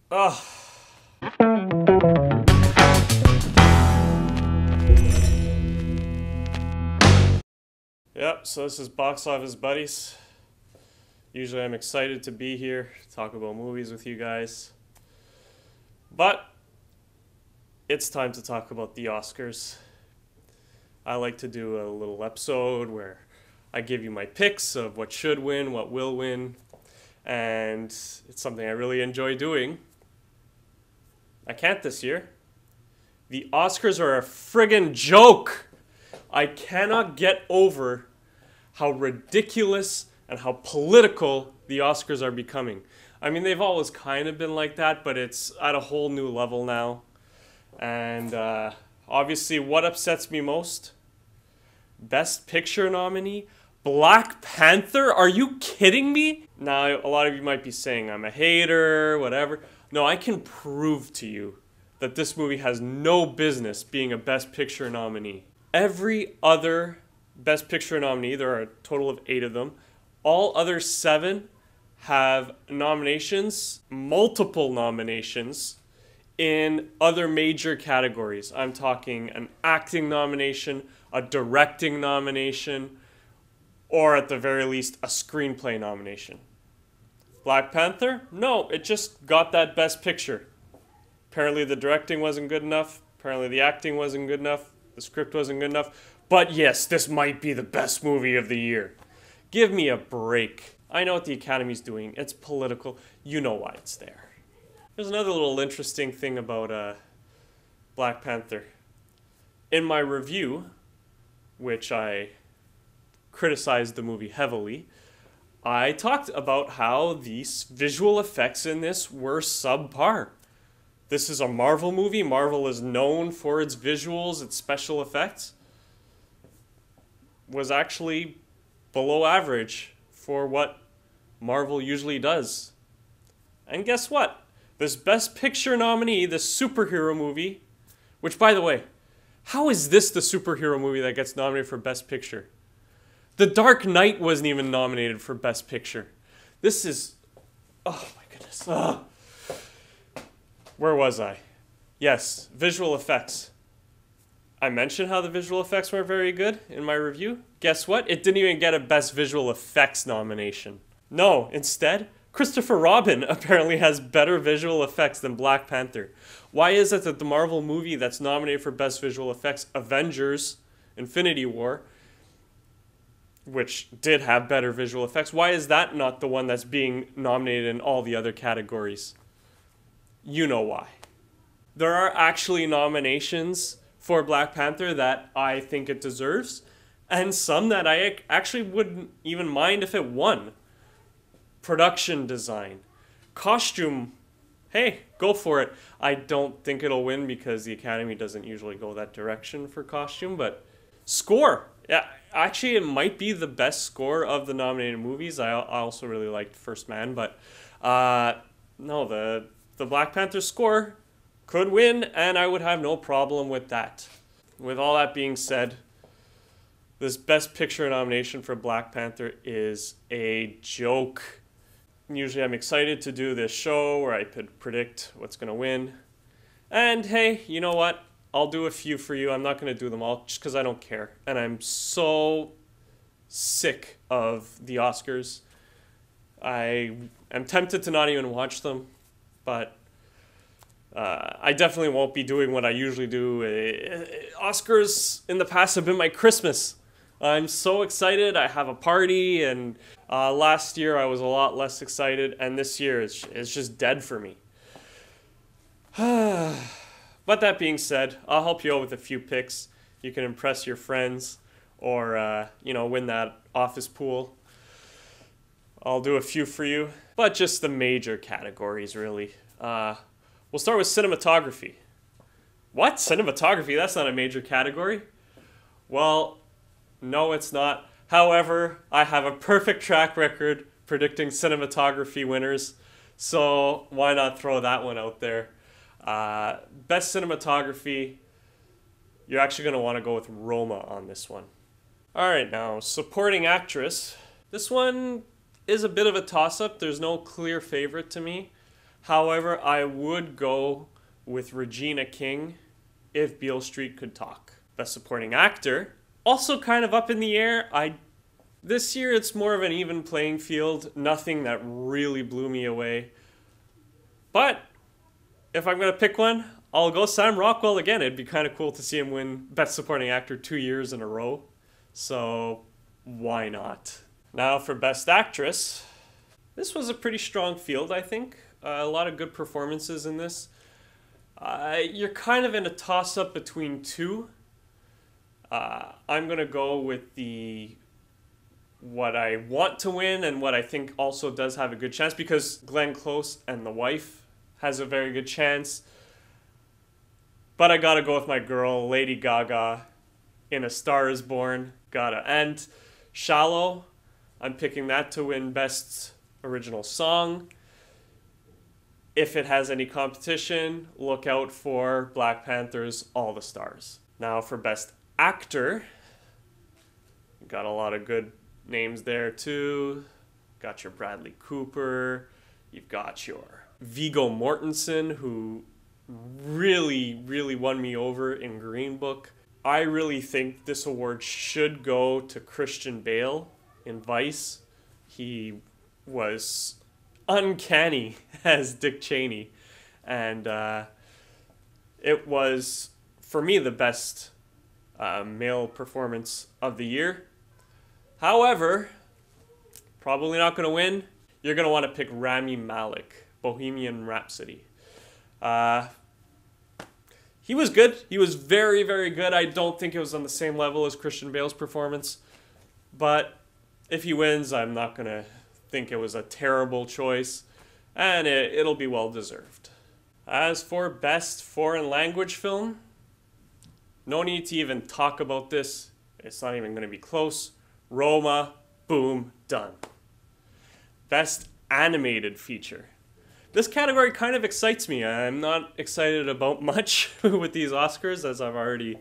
Ugh. Yep, so this is Box Office Buddies. Usually I'm excited to be here, talk about movies with you guys. But it's time to talk about the Oscars. I like to do a little episode where I give you my picks of what should win, what will win, and it's something I really enjoy doing. I can't this year. The Oscars are a friggin' joke! I cannot get over how ridiculous and how political the Oscars are becoming. I mean, they've always kind of been like that, but it's at a whole new level now. And obviously, what upsets me most? Best Picture nominee? Black Panther? Are you kidding me? Now, a lot of you might be saying I'm a hater, whatever. No, I can prove to you that this movie has no business being a Best Picture nominee. Every other Best Picture nominee, there are a total of 8 of them, all other 7 have nominations, multiple nominations, in other major categories. I'm talking an acting nomination, a directing nomination, or at the very least, a screenplay nomination. Black Panther? No, it just got that Best Picture. Apparently the directing wasn't good enough. Apparently the acting wasn't good enough. The script wasn't good enough. But yes, this might be the best movie of the year. Give me a break. I know what the Academy's doing. It's political. You know why it's there. There's another little interesting thing about Black Panther. In my review, which I criticized the movie heavily, I talked about how these visual effects in this were subpar. This is a Marvel movie. Marvel is known for its visuals, its special effects. Was actually below average for what Marvel usually does. And guess what? This Best Picture nominee, this superhero movie, which by the way, how is this the superhero movie that gets nominated for Best Picture? The Dark Knight wasn't even nominated for Best Picture. This is, oh my goodness. Where was I? Yes, visual effects. I mentioned how the visual effects weren't very good in my review. Guess what? It didn't even get a Best Visual Effects nomination. No, instead, Christopher Robin apparently has better visual effects than Black Panther. Why is it that the Marvel movie that's nominated for Best Visual Effects, Avengers Infinity War, which did have better visual effects, why is that not the one that's being nominated in all the other categories? You know why. There are actually nominations for Black Panther that I think it deserves, and some that I actually wouldn't even mind if it won. Production design. Costume, hey, go for it. I don't think it'll win because the Academy doesn't usually go that direction for costume, but score. Yeah, actually it might be the best score of the nominated movies. I also really liked First Man, but no, the Black Panther score could win, and I would have no problem with that. With all that being said, this Best Picture nomination for Black Panther is a joke. Usually I'm excited to do this show where I could predict what's going to win. And hey, you know what? I'll do a few for you. I'm not going to do them all just because I don't care. And I'm so sick of the Oscars. I am tempted to not even watch them, but I definitely won't be doing what I usually do. Oscars in the past have been my Christmas. I'm so excited. I have a party, and last year I was a lot less excited, and this year it's just dead for me. But that being said, I'll help you out with a few picks. You can impress your friends or, win that office pool. I'll do a few for you, but just the major categories, really. We'll start with cinematography. What? Cinematography? That's not a major category. Well, no, it's not. However, I have a perfect track record predicting cinematography winners, so why not throw that one out there? Best cinematography, you're actually going to want to go with Roma on this one. Alright, now, supporting actress. This one is a bit of a toss-up. There's no clear favorite to me. However, I would go with Regina King if Beale Street Could Talk. Best Supporting Actor, also kind of up in the air. This year it's more of an even playing field. Nothing that really blew me away. But if I'm going to pick one, I'll go Sam Rockwell again. It'd be kind of cool to see him win Best Supporting Actor 2 years in a row. So why not? Now for Best Actress. This was a pretty strong field, I think. A lot of good performances in this. You're kind of in a toss-up between two. I'm going to go with what I want to win and what I think also does have a good chance, because Glenn Close and The Wife has a very good chance. But I gotta go with my girl, Lady Gaga, in A Star Is Born. And Shallow, I'm picking that to win Best Original Song. If it has any competition, look out for Black Panther's All the Stars. Now for Best Actor, got a lot of good names there too. Got your Bradley Cooper. You've got your Viggo Mortensen, who really won me over in Green Book. I really think this award should go to Christian Bale in Vice. He was uncanny as Dick Cheney, and it was, for me, the best male performance of the year. However, probably not going to win. You're going to want to pick Rami Malek, Bohemian Rhapsody. He was good. He was very good. I don't think it was on the same level as Christian Bale's performance. But if he wins, I'm not going to think it was a terrible choice. And it'll be well deserved. As for Best Foreign Language Film, no need to even talk about this. It's not even going to be close. Roma, boom, done. Best Animated Feature. This category kind of excites me. I'm not excited about much with these Oscars, as I've already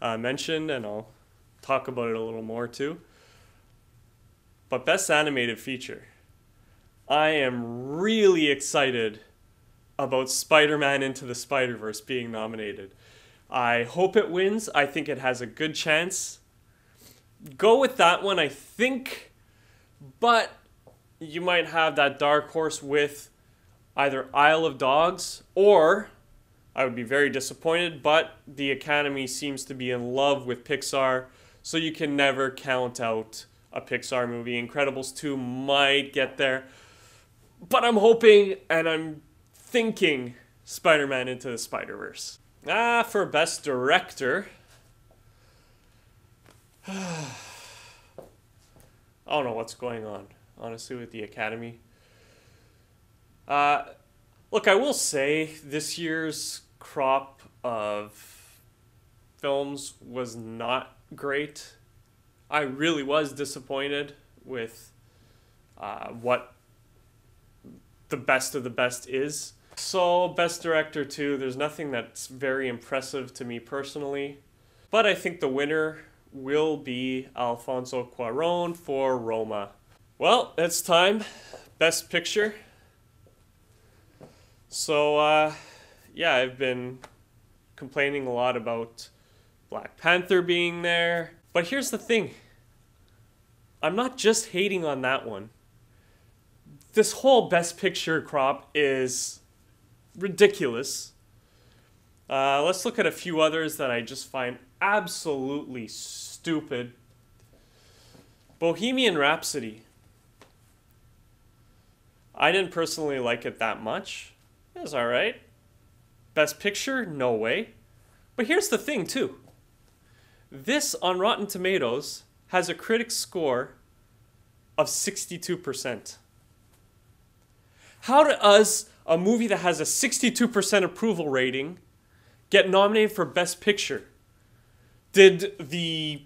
mentioned, and I'll talk about it a little more too. But Best Animated Feature. I am really excited about Spider-Man Into the Spider-Verse being nominated. I hope it wins. I think it has a good chance. Go with that one, I think, but you might have that dark horse with either Isle of Dogs, or I would be very disappointed, but the Academy seems to be in love with Pixar, so you can never count out a Pixar movie. Incredibles 2 might get there, but I'm hoping and I'm thinking Spider-Man Into the Spider-Verse. For Best Director, I don't know what's going on, honestly, with the Academy. Look, I will say this year's crop of films was not great. I really was disappointed with what the best of the best is. So, Best Director too, there's nothing that's very impressive to me personally. But I think the winner will be Alfonso Cuarón for Roma. Well, it's time. Best Picture. So, yeah, I've been complaining a lot about Black Panther being there. But here's the thing. I'm not just hating on that one. This whole Best Picture crop is ridiculous. Let's look at a few others that I just find absolutely stupid. Bohemian Rhapsody. I didn't personally like it that much. It was alright. Best Picture? No way. But here's the thing, too. This, on Rotten Tomatoes, has a critic score of 62%. How does a movie that has a 62% approval rating get nominated for Best Picture? Did the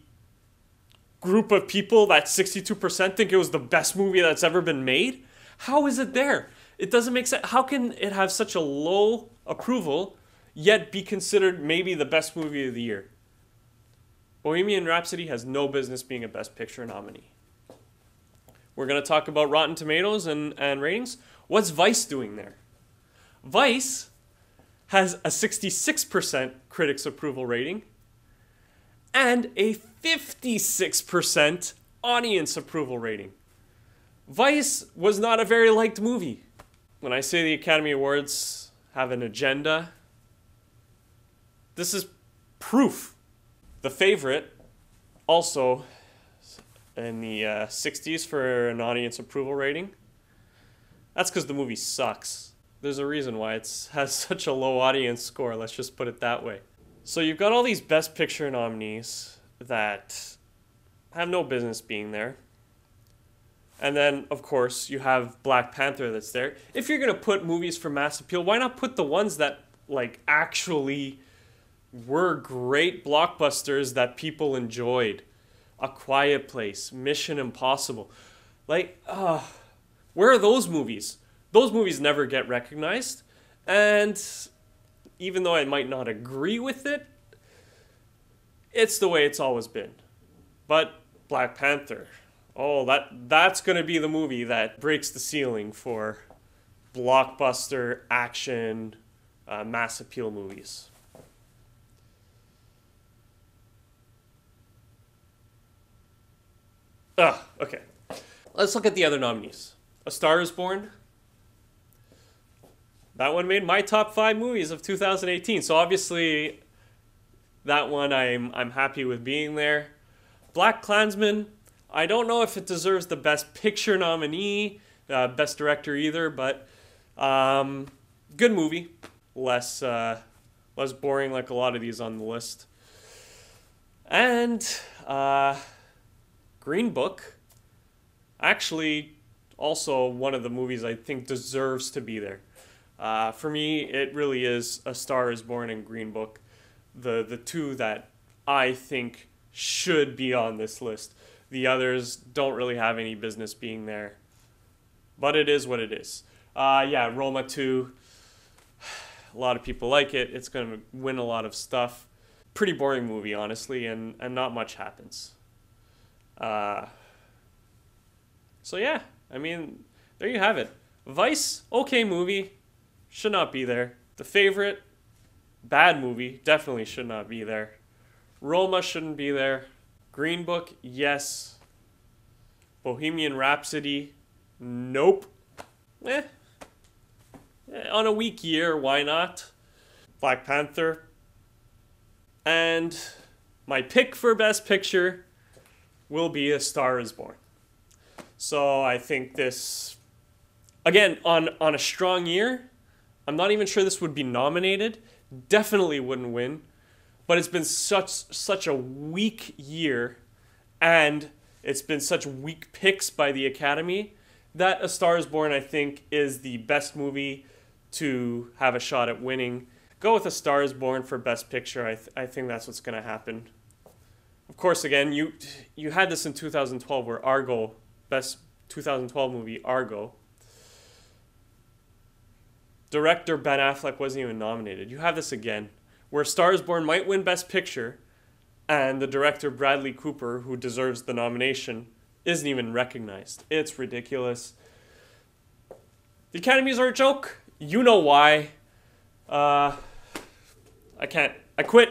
group of people, that 62%, think it was the best movie that's ever been made? How is it there? It doesn't make sense. How can it have such a low approval, yet be considered maybe the best movie of the year? Bohemian Rhapsody has no business being a Best Picture nominee. We're going to talk about Rotten Tomatoes and ratings. What's Vice doing there? Vice has a 66% critics approval rating and a 56% audience approval rating. Vice was not a very liked movie. When I say the Academy Awards have an agenda, this is proof. The Favorite, also in the 60s for an audience approval rating. That's because the movie sucks. There's a reason why it has such a low audience score, let's just put it that way. So you've got all these Best Picture nominees that have no business being there. And then, of course, you have Black Panther that's there. If you're going to put movies for mass appeal, why not put the ones that, like, actually were great blockbusters that people enjoyed? A Quiet Place, Mission Impossible. Like, where are those movies? Those movies never get recognized. And even though I might not agree with it, it's the way it's always been. But Black Panther, oh, that's going to be the movie that breaks the ceiling for blockbuster, action, mass appeal movies. Okay. Let's look at the other nominees. A Star is Born. That one made my top 5 movies of 2018. So obviously, that one I'm happy with being there. Black Klansman, I don't know if it deserves the Best Picture nominee, Best Director either, but good movie. Less boring like a lot of these on the list. And Green Book, actually also one of the movies I think deserves to be there. For me, it really is A Star is Born and Green Book, the two that I think should be on this list. The others don't really have any business being there. But it is what it is. Yeah, Roma 2. A lot of people like it. It's going to win a lot of stuff. Pretty boring movie, honestly, and not much happens. So yeah, I mean, there you have it. Vice, okay movie. Should not be there. The Favorite, bad movie. Definitely should not be there. Roma shouldn't be there. Green Book, yes. Bohemian Rhapsody, nope. On a weak year, why not? Black Panther. And my pick for Best Picture will be A Star is Born. So I think this, again, on a strong year, I'm not even sure this would be nominated. Definitely wouldn't win. But it's been such a weak year, and it's been such weak picks by the Academy, that A Star is Born, I think, is the best movie to have a shot at winning. Go with A Star is Born for Best Picture. I think that's what's going to happen. Of course, again, you had this in 2012 where Argo, best 2012 movie, Argo. Director Ben Affleck wasn't even nominated. You have this again, where Star is Born might win Best Picture, and the director Bradley Cooper, who deserves the nomination, isn't even recognized. It's ridiculous. The Academies are a joke. You know why. I quit.